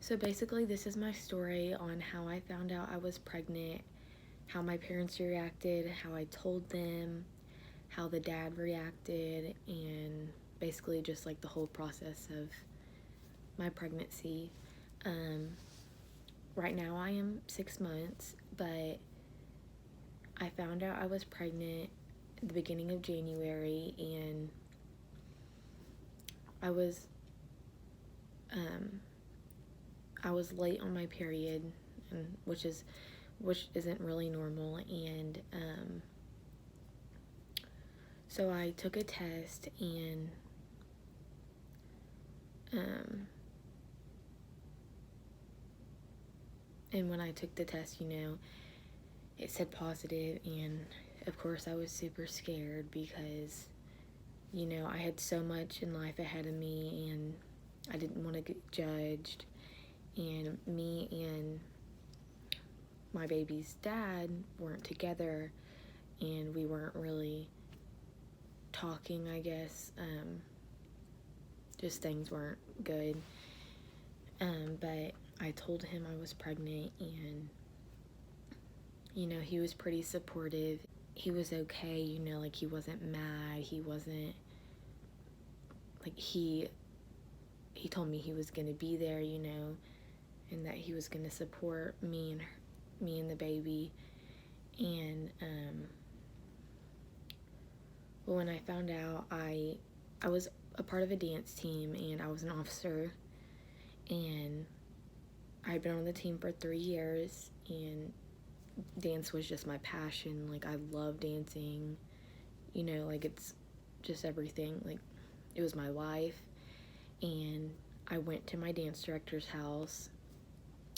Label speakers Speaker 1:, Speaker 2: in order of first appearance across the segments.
Speaker 1: So basically, this is my story on how I found out I was pregnant, how my parents reacted, how I told them, how the dad reacted, and basically just like the whole process of my pregnancy. Um, right now, I am 6 months, but I found out I was pregnant at the beginning of January, and I was um, I was late on my period, and which isn't really normal, and so I took a test, um, and when I took the test, it said positive, and of course I was super scared because, I had so much in life ahead of me, and I didn't want to get judged, and me and my baby's dad weren't together, and we weren't really talking, I guess. Just things weren't good. But I told him I was pregnant, and he was pretty supportive. He was okay, like he wasn't mad. He wasn't like he told me he was gonna be there, and that he was gonna support me and the baby. And well, when I found out, I was a part of a dance team, and I was an officer, and I'd been on the team for 3 years, and dance was just my passion. Like, I love dancing, like it's just everything. Like, it was my life. And I went to my dance director's house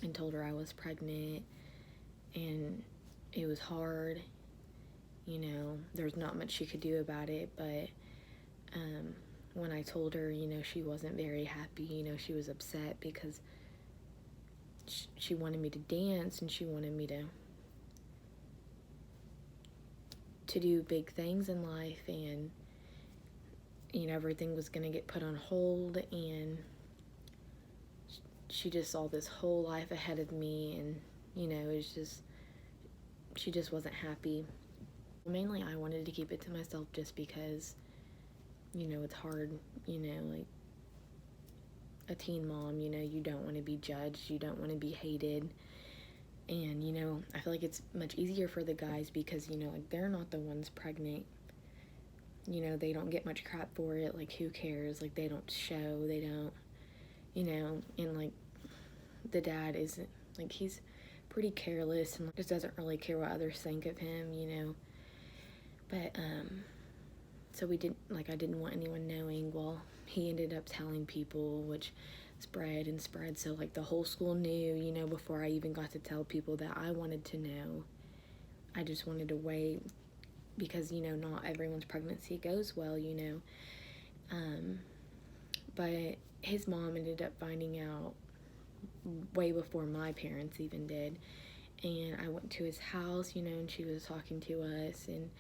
Speaker 1: and told her I was pregnant, and it was hard. There's not much she could do about it, but when I told her, she wasn't very happy. She was upset because she wanted me to dance, and she wanted me to do big things in life, and everything was going to get put on hold, and she just saw this whole life ahead of me, and it's just, she just wasn't happy. Mainly I wanted to keep it to myself just because it's hard, like a teen mom, you don't want to be judged, you don't want to be hated. And I feel like it's much easier for the guys because like, they're not the ones pregnant. They don't get much crap for it. Like, who cares? Like, they don't show, they don't, and like the dad isn't, like, he's pretty careless and just doesn't really care what others think of him. But so we didn't, like, I didn't want anyone knowing. Well, he ended up telling people, which spread and spread, so like the whole school knew, before I even got to tell people that I wanted to know. I just wanted to wait because not everyone's pregnancy goes well. But his mom ended up finding out way before my parents even did, and I went to his house, and she was talking to us, and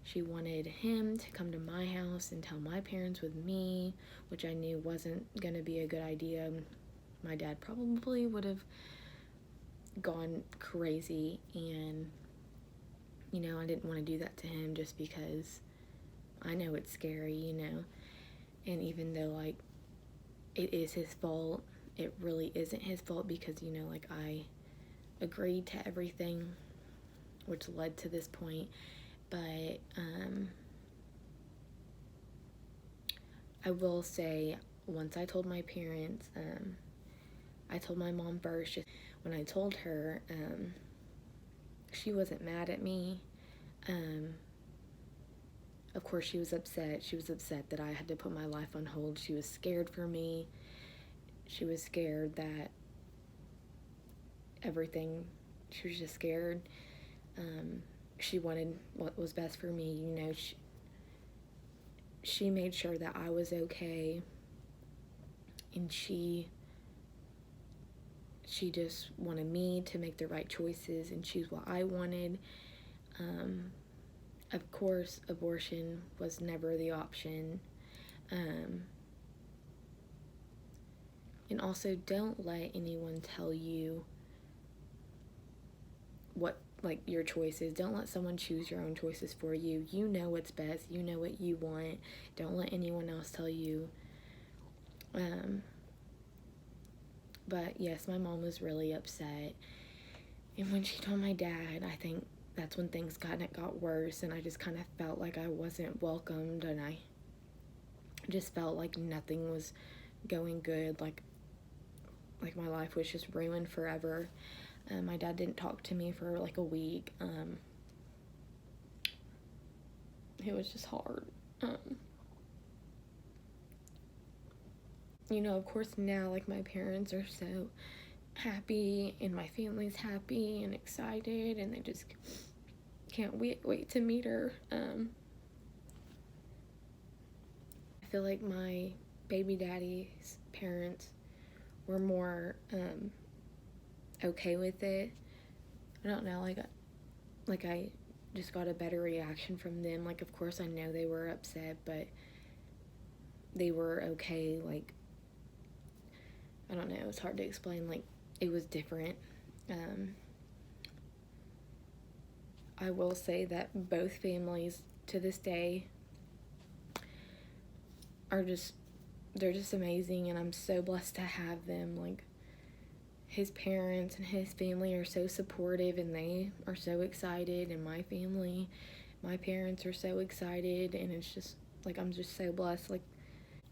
Speaker 1: she wanted him to come to my house and tell my parents with me, which I knew wasn't gonna be a good idea. My dad probably would have gone crazy, and I didn't want to do that to him just because I know it's scary, and even though like it is his fault, it really isn't his fault because like I agreed to everything which led to this point. But I will say, once I told my parents, I told my mom first. When I told her, she wasn't mad at me. Of course, she was upset. She was upset that I had to put my life on hold. She was scared for me. She was scared that everything, she was just scared. She wanted what was best for me. She made sure that I was okay, and she just wanted me to make the right choices and choose what I wanted. Of course, abortion was never the option. And also, don't let anyone tell you what, like, your choices. Don't let someone choose your own choices for you. You know what's best. You know what you want. Don't let anyone else tell you. But yes, my mom was really upset. And when she told my dad, I think that's when things got worse, and I just kind of felt like I wasn't welcomed, and I just felt like nothing was going good, like my life was just ruined forever. My dad didn't talk to me for like a week. It was just hard. You know, of course now, like, my parents are so happy, and my family's happy and excited, and they just can't wait to meet her. I feel like my baby daddy's parents were more okay with it. I don't know, like I just got a better reaction from them. Like, of course I know they were upset, but they were okay. Like, I don't know, it's hard to explain. Like, it was different. I will say that both families to this day they're just amazing, and I'm so blessed to have them. Like, his parents and his family are so supportive, and they are so excited, and my parents are so excited, and it's just, like, I'm just so blessed. Like,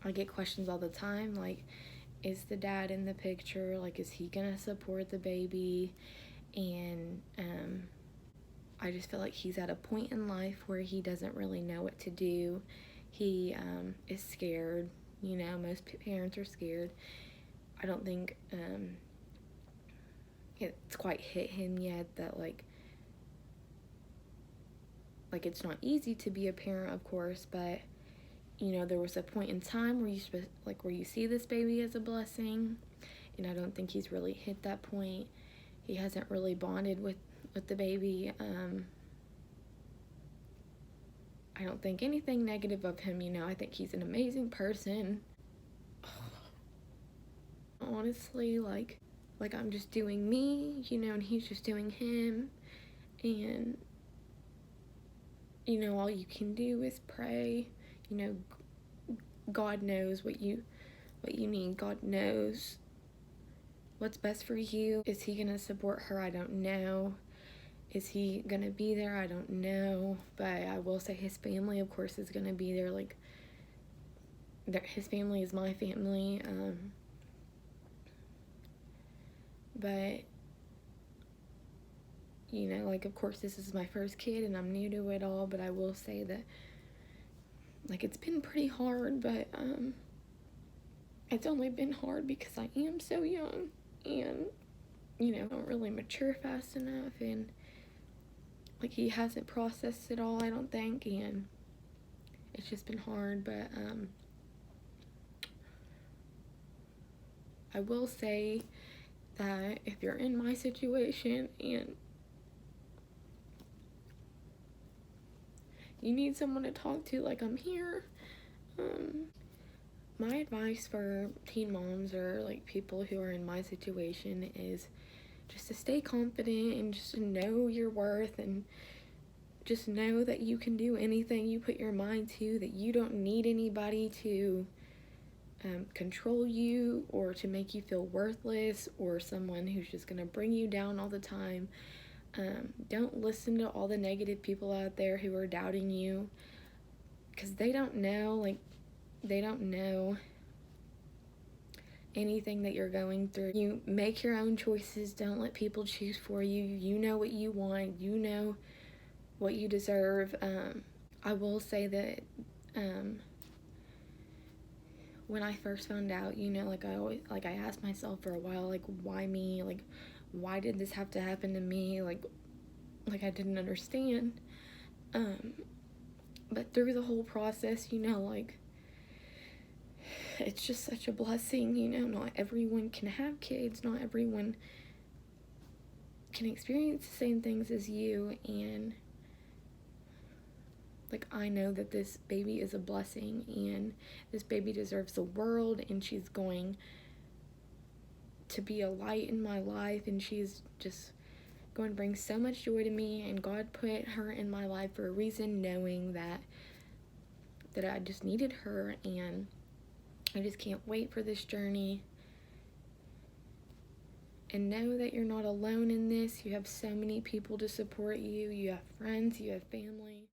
Speaker 1: I get questions all the time, like, is the dad in the picture? Like, is he gonna support the baby? And I just feel like he's at a point in life where he doesn't really know what to do. He is scared. You know, most parents are scared. I don't think it's quite hit him yet that like it's not easy to be a parent, of course, but you know, there was a point in time where you see this baby as a blessing, and I don't think he's really hit that point. He hasn't really bonded with the baby. I don't think anything negative of him, you know. I think he's an amazing person. Honestly, like I'm just doing me, you know, and he's just doing him. And you know, all you can do is pray. You know, God knows what you need. God knows what's best for you. Is he gonna support her? I don't know. Is he gonna be there? I don't know. But I will say his family, of course, is gonna be there. Like, his family is my family. But you know, like, of course, this is my first kid and I'm new to it all, but I will say that, like, it's been pretty hard, but it's only been hard because I am so young, and you know, I don't really mature fast enough, and like, he hasn't processed it all, I don't think, and it's just been hard. But I will say that if you're in my situation and you need someone to talk to, like, I'm here. My advice for teen moms, or like people who are in my situation, is just to stay confident and just to know your worth, and just know that you can do anything you put your mind to, that you don't need anybody to control you or to make you feel worthless, or someone who's just going to bring you down all the time. Don't listen to all the negative people out there who are doubting you, because they don't know anything that you're going through. You make your own choices. Don't let people choose for you. You know what you want. You know what you deserve. I will say that when I first found out, you know, I asked myself for a while, like, why me? Like, why did this have to happen to me? Like I didn't understand. But through the whole process, you know, like, it's just such a blessing, you know. Not everyone can have kids. Not everyone can experience the same things as you, and like, I know that this baby is a blessing, and this baby deserves the world, and she's going to be a light in my life, and she's just going to bring so much joy to me. And God put her in my life for a reason, knowing that I just needed her, and I just can't wait for this journey. And know that you're not alone in this. You have so many people to support you. You have friends, you have family.